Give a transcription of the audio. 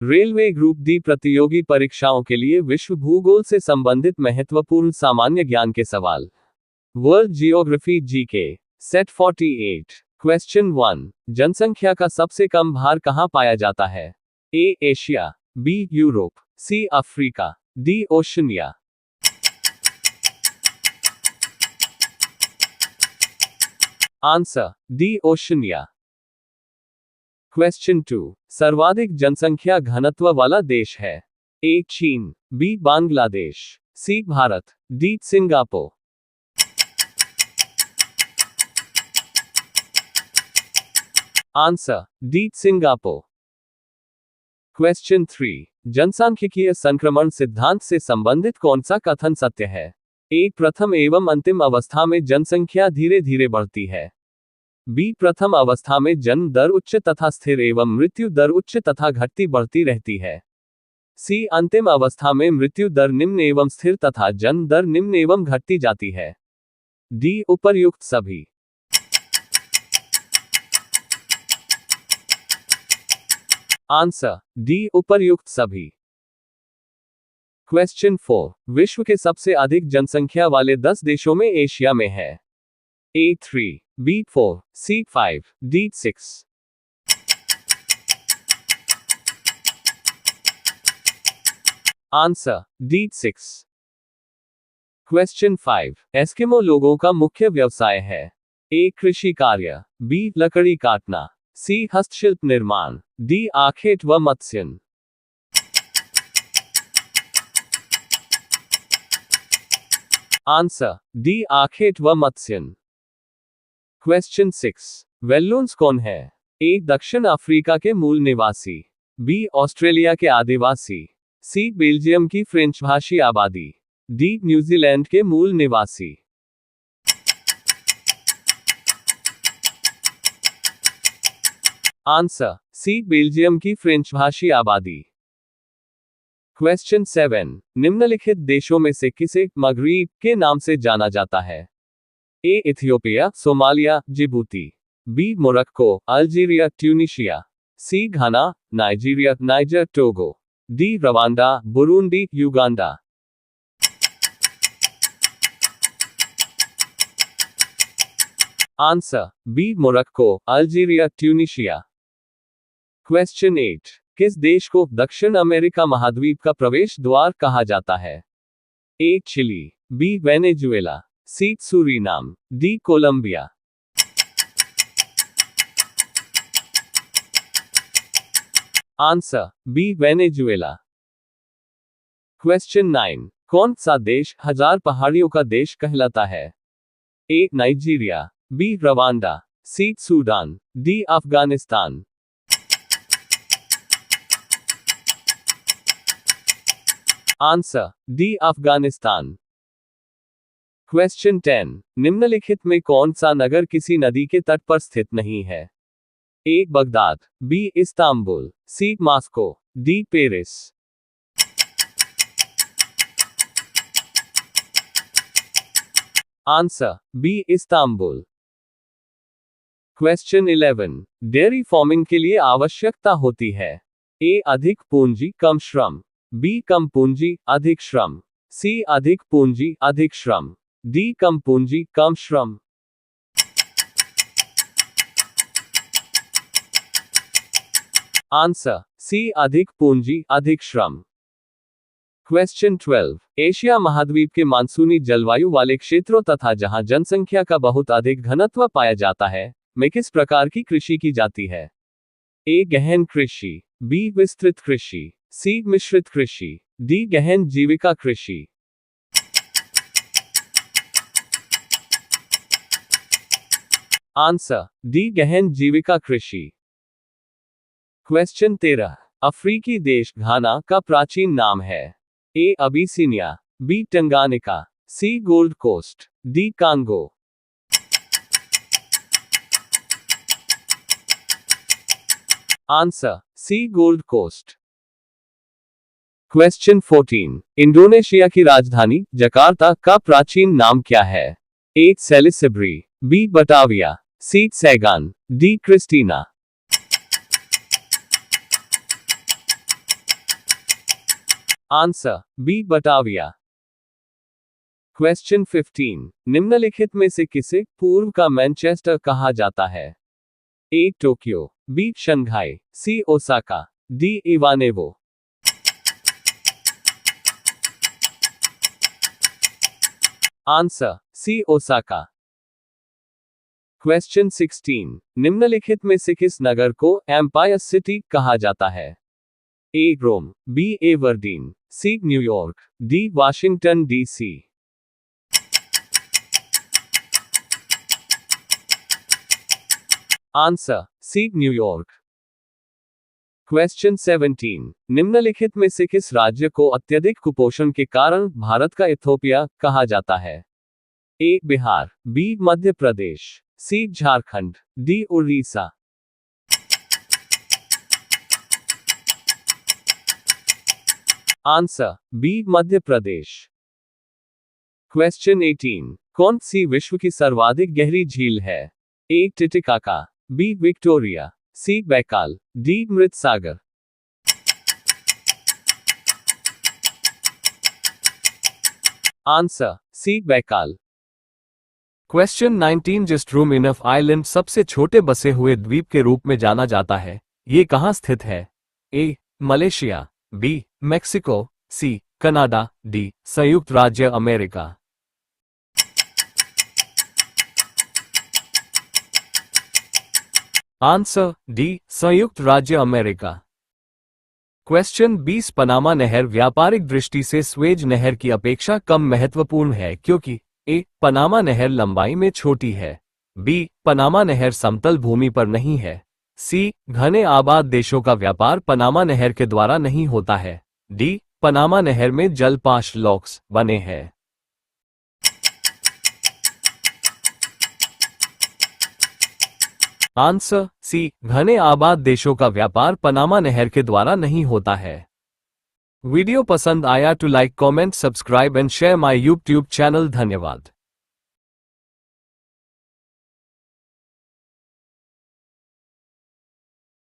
Railway group D प्रतियोगी परीक्षाओं के लिए विश्व भूगोल से संबंधित महत्वपूर्ण सामान्य ज्ञान के सवाल। World geography GK set 48। Question 1। जनसंख्या का सबसे कम भार कहाँ पाया जाता है? A Asia, B Europe, C Africa, D Oceania. Answer D Oceania. Question 2। सर्वाधिक जनसंख्या घनत्व वाला देश है? ए चीन, B Bangladesh, C Bharat, D Singapore. Answer D Singapore. Question 3। जनसांख्यिकीय संक्रमण सिद्धांत से संबंधित कौन सा कथन सत्य है? ए प्रथम एवं अंतिम अवस्था में जनसंख्या धीरे धीरे बढ़ती है, बी प्रथम अवस्था में जन्म दर उच्च तथा स्थिर एवं मृत्यु दर उच्च तथा घटती बढ़ती रहती है, सी अंतिम अवस्था में मृत्यु दर निम्न एवं स्थिर तथा जन्म दर निम्न एवं घटती जाती है, डी उपर्युक्त सभी। आंसर डी उपर्युक्त सभी। क्वेश्चन 4। विश्व के सबसे अधिक जनसंख्या वाले 10 देशों में एशिया में है? ए 3, बी 4, सी 5, D 6। Answer D 6। Question 5। Eskimo लोगों का मुख्य व्यवसाय है? ए कृषि कार्य, बी लकड़ी काटना, सी हस्तशिल्प निर्माण, डी आखेट व मत्स्यन। आंसर डी आखेट व मत्स्यन। क्वेश्चन 6। वेल्लोन्स कौन है? ए दक्षिण अफ्रीका के मूल निवासी, बी ऑस्ट्रेलिया के आदिवासी, सी बेल्जियम की फ्रेंच भाषी आबादी, डी न्यूजीलैंड के मूल निवासी। आंसर सी बेल्जियम की फ्रेंच भाषी आबादी। क्वेश्चन 7। निम्नलिखित देशों में से किसे मगरिब के नाम से जाना जाता है? A Ethiopia, Somalia, Djibouti, B Morocco, Algeria, Tunisia, C Ghana, Nigeria, Niger, Togo, D Rwanda, Burundi, Uganda. Answer B Morocco, Algeria, Tunisia. Question 8। किस देश को दक्षिण अमेरिका महाद्वीप का प्रवेश द्वार कहा जाता है? A Chile, B Venezuela, C Suriname, D Colombia. Answer B Venezuela. Question 9। कौन सा देश 1000 पहाड़ियों का देश कहलाता है? A Nigeria, B Rwanda, C Sudan, D Afghanistan. Answer D Afghanistan. Question 10। निम्नलिखित में कौन सा नगर किसी नदी के तट पर स्थित नहीं है? A Baghdad, B Istanbul, C Moscow, D Paris. Answer B Istanbul. Question 11। Dairy farming के लिए आवश्यकता होती है? ए अधिक पूंजी कम श्रम, बी कम पूंजी अधिक श्रम, सी अधिक पूंजी अधिक श्रम, डी कम पूंजी कम श्रम। आंसर सी अधिक पूंजी अधिक श्रम। क्वेश्चन 12। एशिया महाद्वीप के मानसूनी जलवायु वाले क्षेत्रों तथा जहां जनसंख्या का बहुत अधिक घनत्व पाया जाता है, में किस प्रकार की कृषि की जाती है? ए गहन कृषि, बी विस्तृत कृषि, सी मिश्रित कृषि, डी गहन जीविका कृषि। आंसर डी गहन जीविका कृषि। क्वेश्चन 13। अफ्रीकी देश घाना का प्राचीन नाम है? A Abyssinia, B Tanganyika, C Gold Coast, D Congo. Answer C Gold Coast. Question 14। Indonesia की राजधानी जकार्ता का प्राचीन नाम क्या है? A Salisbury, B Batavia, C Saigon, D Christina. Answer B Batavia. Question 15, निम्नलिखित में से किसे पूर्व का मैनचेस्टर कहा जाता है? A Tokyo, B Shanghai, C Osaka, D Ivanovo. Answer C Osaka. Question 16, निम्नलिखित में से किस नगर को एम्पायर सिटी कहा जाता है? A Rome, B Aberdeen, C New York, D Washington DC. Answer C New York. Question 17, निम्नलिखित में से किस राज्य को अत्यधिक कुपोषण के कारण भारत का इथोपिया कहा जाता है? A Bihar, B Madhya Pradesh, C Jharkhand, D Orissa. Answer B Madhya Pradesh. Question 18, कौन सी विश्व की सर्वाधिक गहरी झील है? A Titicaca, B Victoria, C Baikal, D मृत सागर। Answer C Baikal. क्वेश्चन 19, जिस ट्रूमिनफ आइलैंड सबसे छोटे बसे हुए द्वीप के रूप में जाना जाता है, ये कहां स्थित है? A Malaysia, B Mexico, C Canada, D संयुक्त राज्य अमेरिका। आंसर डी संयुक्त राज्य अमेरिका। क्वेश्चन 20, पनामा नहर व्यापारिक दृष्टि से स्वेज नहर की अपेक्षा कम महत्वपूर्ण है क्योंकि ए पनामा नहर लंबाई में छोटी है, बी पनामा नहर समतल भूमि पर नहीं है, सी घने आबाद देशों का व्यापार पनामा नहर के द्वारा नहीं होता है, डी पनामा नहर में जलपाश लॉक्स बने हैं। आंसर सी घने आबाद देशों का व्यापार पनामा नहर के द्वारा नहीं होता है। वीडियो पसंद आया तो like, comment, subscribe and share my YouTube channel. धन्यवाद।